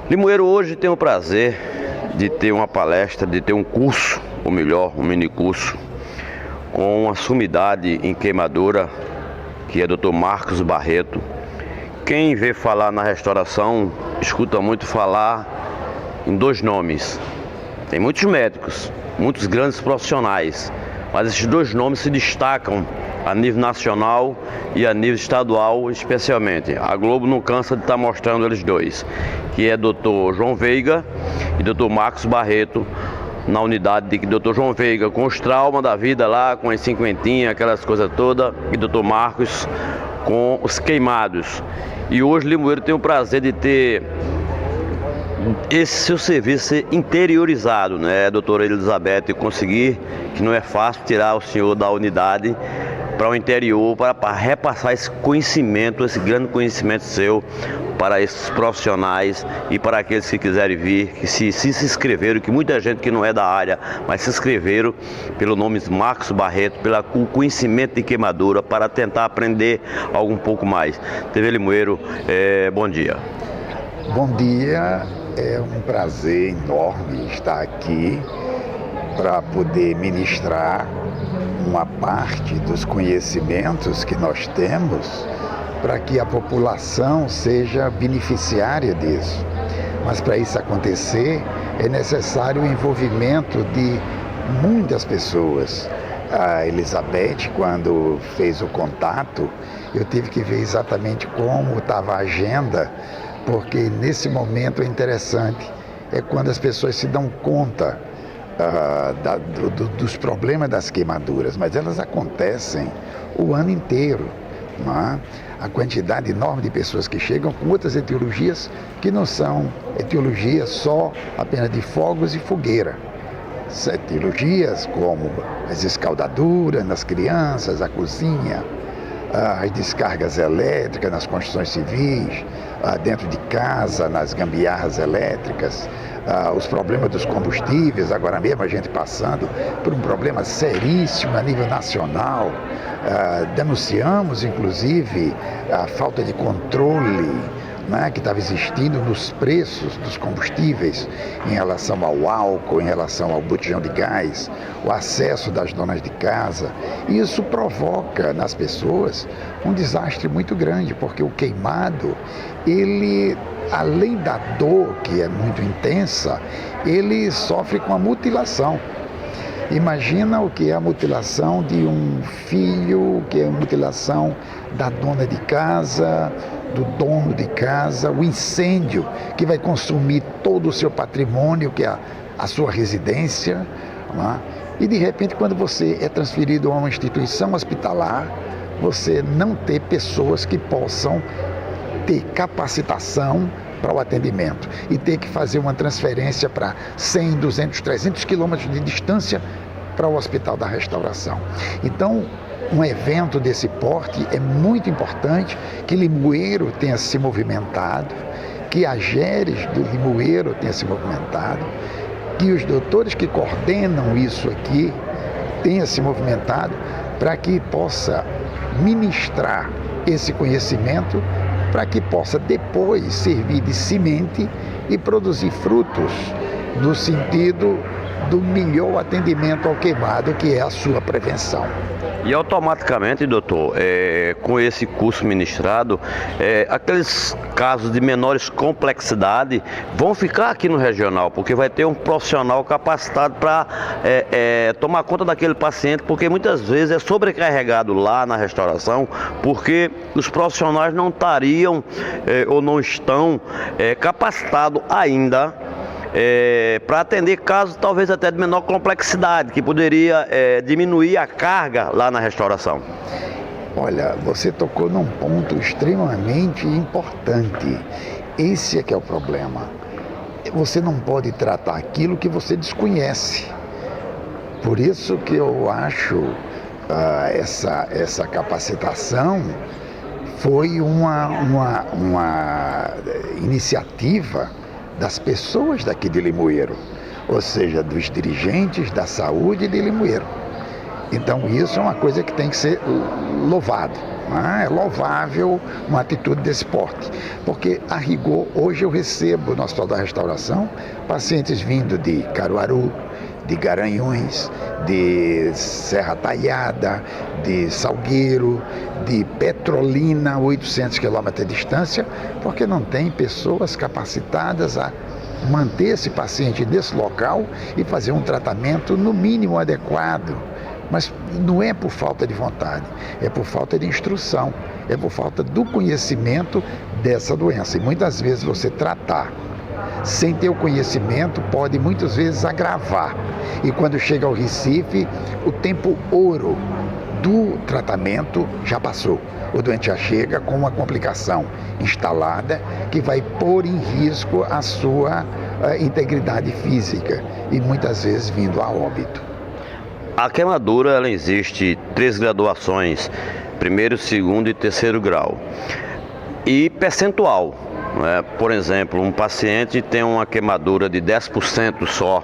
Limoeiro hoje tem o prazer de ter uma palestra, de ter um curso, ou melhor, um mini curso, com uma sumidade em queimadura, que é Dr. Marcos Barreto. Quem vê falar na restauração, escuta muito falar em dois nomes. Tem muitos médicos, muitos grandes profissionais, mas esses dois nomes se destacam a nível nacional e a nível estadual especialmente. A Globo não cansa de estar mostrando eles dois, que é Dr. João Veiga e Dr. Marcos Barreto, na unidade de Dr. João Veiga com os traumas da vida lá, com as cinquentinhas, aquelas coisas todas, e Dr. Marcos com os queimados. E hoje Limoeiro tem o prazer de ter esse seu serviço ser interiorizado, né, doutora Elizabeth, conseguir, que não é fácil tirar o senhor da unidade para o interior, para repassar esse conhecimento, esse grande conhecimento seu para esses profissionais e para aqueles que quiserem vir, que se inscreveram, que muita gente que não é da área, mas se inscreveram pelo nome Marcos Barreto, pelo conhecimento de queimadura, para tentar aprender algo um pouco mais. TV Limoeiro, bom dia. Bom dia, é um prazer enorme estar aqui para poder ministrar uma parte dos conhecimentos que nós temos para que a população seja beneficiária disso. Mas para isso acontecer é necessário o envolvimento de muitas pessoas. A Elizabeth, quando fez o contato, eu tive que ver exatamente como estava a agenda, porque nesse momento é interessante, é quando as pessoas se dão conta dos problemas das queimaduras, mas elas acontecem o ano inteiro, não é? A quantidade enorme de pessoas que chegam com outras etiologias que não são etiologias só apenas de fogos e fogueira. Etiologias como as escaldaduras nas crianças, a cozinha, as descargas elétricas nas construções civis, dentro de casa, nas gambiarras elétricas, os problemas dos combustíveis, agora mesmo a gente passando por um problema seríssimo a nível nacional. Denunciamos, inclusive, a falta de controle, né, que estava existindo nos preços dos combustíveis em relação ao álcool, em relação ao botijão de gás, o acesso das donas de casa. E isso provoca nas pessoas um desastre muito grande, porque o queimado, ele, além da dor, que é muito intensa, ele sofre com a mutilação. Imagina o que é a mutilação de um filho, o que é a mutilação da dona de casa, do dono de casa, o incêndio que vai consumir todo o seu patrimônio, que é a sua residência, não é? E de repente, quando você é transferido a uma instituição hospitalar, você não ter pessoas que possam ter capacitação para o atendimento e ter que fazer uma transferência para 100, 200, 300 quilômetros de distância para o Hospital da Restauração. Então, um evento desse porte é muito importante que Limoeiro tenha se movimentado, que a Geres do Limoeiro tenha se movimentado, que os doutores que coordenam isso aqui tenham se movimentado para que possa ministrar esse conhecimento, para que possa depois servir de semente e produzir frutos no sentido do melhor atendimento ao queimado, que é a sua prevenção. E automaticamente, doutor, com esse curso ministrado, aqueles casos de menores complexidade vão ficar aqui no regional, porque vai ter um profissional capacitado para tomar conta daquele paciente, porque muitas vezes é sobrecarregado lá na restauração, porque os profissionais não estariam ou não estão capacitados ainda para atender casos talvez até de menor complexidade, que poderia diminuir a carga lá na restauração. Olha, você tocou num ponto extremamente importante. Esse é que é o problema. Você não pode tratar aquilo que você desconhece. Por isso que eu acho essa capacitação foi uma iniciativa das pessoas daqui de Limoeiro, ou seja, dos dirigentes da saúde de Limoeiro. Então isso é uma coisa que tem que ser louvado. É louvável uma atitude desse porte, porque a rigor hoje eu recebo no Hospital da Restauração pacientes vindo de Caruaru, de Garanhuns, de Serra Talhada, de Salgueiro, de Petrolina, 800 quilômetros de distância, porque não tem pessoas capacitadas a manter esse paciente nesse local e fazer um tratamento no mínimo adequado. Mas não é por falta de vontade, é por falta de instrução, é por falta do conhecimento dessa doença. E muitas vezes você tratar sem ter o conhecimento pode muitas vezes agravar. E quando chega ao Recife, o tempo ouro do tratamento já passou. O doente já chega com uma complicação instalada que vai pôr em risco a sua integridade física e muitas vezes vindo a óbito. A queimadura, ela existe 3 graduações, 1º, 2º e 3º grau. E percentual, né? Por exemplo, um paciente tem uma queimadura de 10% só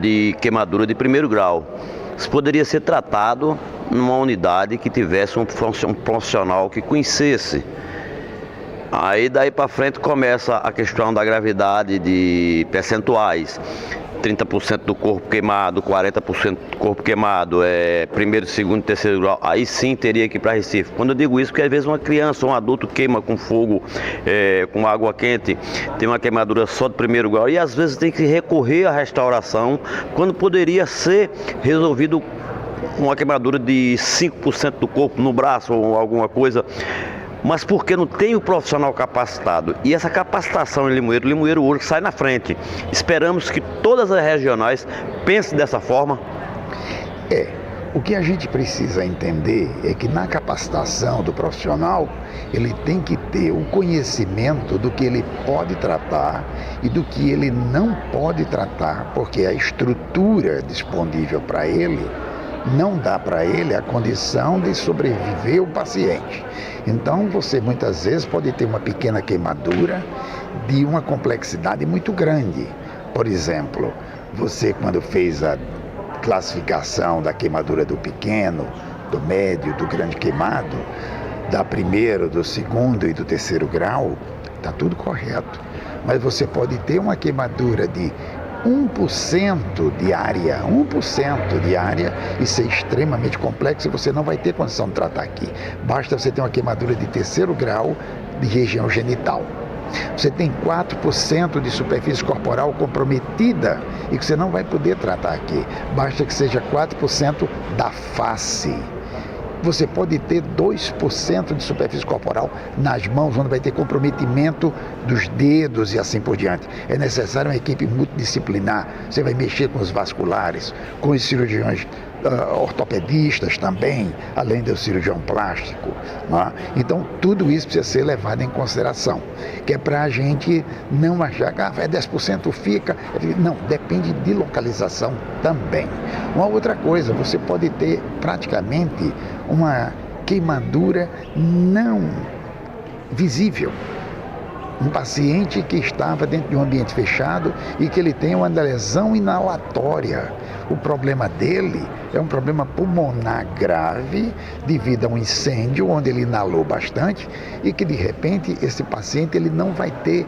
de queimadura de 1º grau. Isso poderia ser tratado numa unidade que tivesse um profissional que conhecesse. Aí daí para frente começa a questão da gravidade de percentuais. 30% do corpo queimado, 40% do corpo queimado, 1º, 2º e 3º grau, aí sim teria que ir para Recife. Quando eu digo isso, porque às vezes uma criança ou um adulto queima com fogo, com água quente, tem uma queimadura só de 1º grau, e às vezes tem que recorrer à restauração, quando poderia ser resolvido uma queimadura de 5% do corpo no braço ou alguma coisa, mas porque não tem o profissional capacitado. E essa capacitação em Limoeiro hoje sai na frente. Esperamos que todas as regionais pensem dessa forma. O que a gente precisa entender é que na capacitação do profissional, ele tem que ter o conhecimento do que ele pode tratar e do que ele não pode tratar, porque a estrutura disponível para ele não dá para ele a condição de sobreviver o paciente. Então você muitas vezes pode ter uma pequena queimadura de uma complexidade muito grande. Por exemplo, você quando fez a classificação da queimadura do pequeno, do médio, do grande queimado, da 1º, do 2º e do 3º grau, está tudo correto. Mas você pode ter uma queimadura de 1% de área, 1% de área e ser extremamente complexo, você não vai ter condição de tratar aqui. Basta você ter uma queimadura de 3º grau de região genital. Você tem 4% de superfície corporal comprometida e que você não vai poder tratar aqui. Basta que seja 4% da face. Você pode ter 2% de superfície corporal nas mãos, onde vai ter comprometimento dos dedos e assim por diante. É necessário uma equipe multidisciplinar. Você vai mexer com os vasculares, com os cirurgiões ortopedistas também, além do cirurgião plástico. Né? Então, tudo isso precisa ser levado em consideração, que é para a gente não achar que 10% fica. Não, depende de localização também. Uma outra coisa, você pode ter praticamente uma queimadura não visível. Um paciente que estava dentro de um ambiente fechado e que ele tem uma lesão inalatória. O problema dele é um problema pulmonar grave devido a um incêndio onde ele inalou bastante e que de repente esse paciente ele não vai ter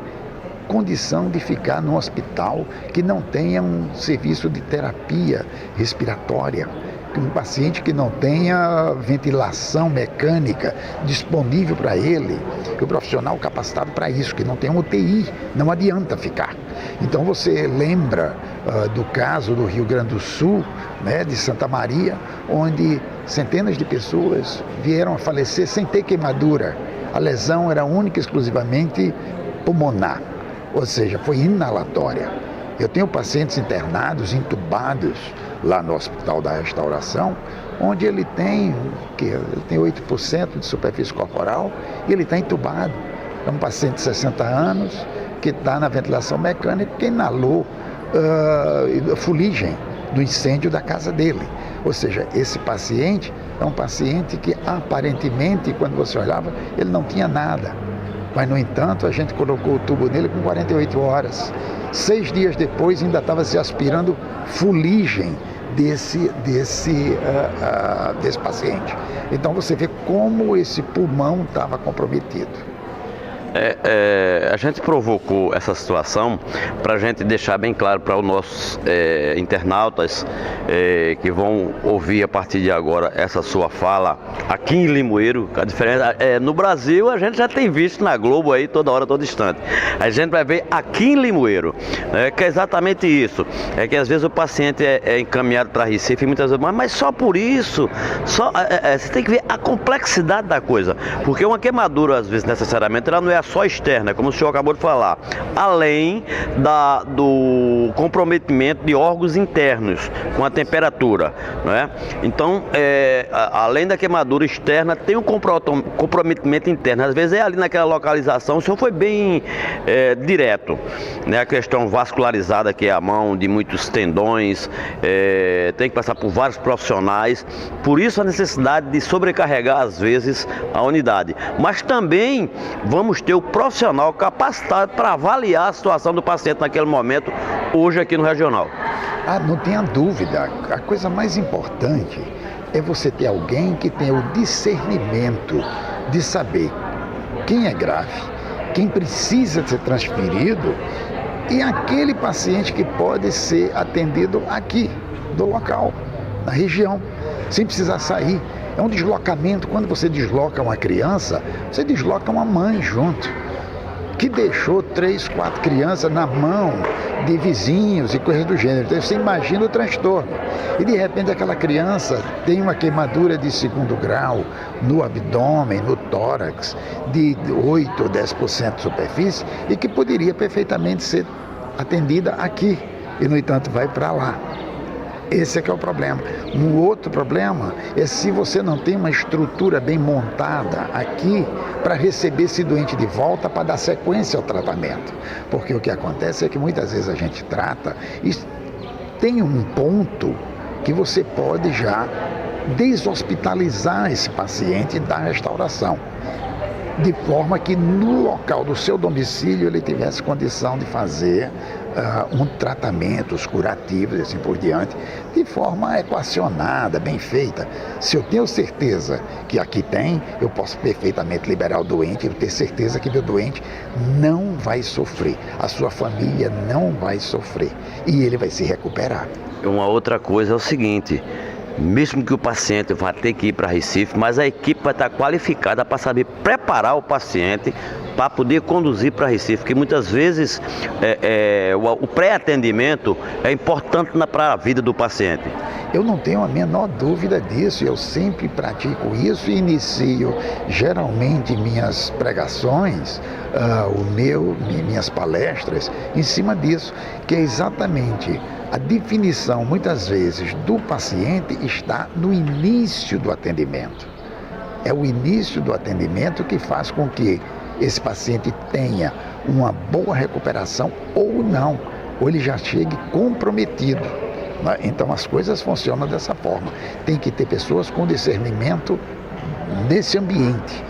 condição de ficar no hospital que não tenha um serviço de terapia respiratória. Um paciente que não tenha ventilação mecânica disponível para ele, o profissional capacitado para isso, que não tem um UTI, não adianta ficar. Então você lembra do caso do Rio Grande do Sul, né, de Santa Maria, onde centenas de pessoas vieram a falecer sem ter queimadura. A lesão era única e exclusivamente pulmonar, ou seja, foi inalatória. Eu tenho pacientes internados, entubados, lá no Hospital da Restauração, onde ele tem 8% de superfície corporal e ele está entubado. É um paciente de 60 anos que está na ventilação mecânica, que inalou fuligem do incêndio da casa dele. Ou seja, esse paciente é um paciente que aparentemente, quando você olhava, ele não tinha nada. Mas, no entanto, a gente colocou o tubo nele com 48 horas. 6 dias depois ainda estava se aspirando fuligem desse paciente. Então você vê como esse pulmão estava comprometido. A gente provocou essa situação para a gente deixar bem claro para os nossos internautas que vão ouvir a partir de agora essa sua fala aqui em Limoeiro. A diferença no Brasil a gente já tem visto na Globo aí toda hora, todo instante. A gente vai ver aqui em Limoeiro, que é exatamente isso. É que às vezes o paciente é encaminhado para Recife e muitas vezes, mas só por isso, você tem que ver a complexidade da coisa, porque uma queimadura às vezes necessariamente ela não é só externa, como o senhor acabou de falar, além do comprometimento de órgãos internos com a temperatura, não é? Então, além da queimadura externa, tem um comprometimento interno. Às vezes é ali naquela localização, o senhor foi bem direto, né? A questão vascularizada, que é a mão, de muitos tendões, tem que passar por vários profissionais, por isso a necessidade de sobrecarregar às vezes a unidade, mas também vamos ter o profissional capacitado para avaliar a situação do paciente naquele momento, hoje aqui no regional. Não tenha dúvida, a coisa mais importante é você ter alguém que tenha o discernimento de saber quem é grave, quem precisa ser transferido e aquele paciente que pode ser atendido aqui, do local, na região, sem precisar sair. É um deslocamento. Quando você desloca uma criança, você desloca uma mãe junto, que deixou 3, 4 crianças na mão de vizinhos e coisas do gênero. Então você imagina o transtorno. E de repente aquela criança tem uma queimadura de 2º grau no abdômen, no tórax, de 8 ou 10% de superfície e que poderia perfeitamente ser atendida aqui. E no entanto vai para lá. Esse é que é o problema. Um outro problema é se você não tem uma estrutura bem montada aqui para receber esse doente de volta para dar sequência ao tratamento. Porque o que acontece é que muitas vezes a gente trata e tem um ponto que você pode já deshospitalizar esse paciente e dar restauração, de forma que no local do seu domicílio ele tivesse condição de fazer um tratamento, os curativos e assim por diante, de forma equacionada, bem feita. Se eu tenho certeza que aqui tem, eu posso perfeitamente liberar o doente, eu ter certeza que meu doente não vai sofrer, a sua família não vai sofrer e ele vai se recuperar. Uma outra coisa é o seguinte: mesmo que o paciente vá ter que ir para Recife, mas a equipe vai estar qualificada para saber preparar o paciente para poder conduzir para Recife, porque muitas vezes o pré-atendimento é importante para a vida do paciente. Eu não tenho a menor dúvida disso, eu sempre pratico isso e inicio geralmente minhas pregações, minhas palestras em cima disso, que é exatamente a definição, muitas vezes, do paciente está no início do atendimento. É o início do atendimento que faz com que esse paciente tenha uma boa recuperação ou não, ou ele já chegue comprometido. Então as coisas funcionam dessa forma. Tem que ter pessoas com discernimento nesse ambiente,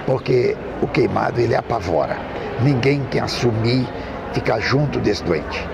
porque o queimado ele apavora. Ninguém quer assumir, ficar junto desse doente.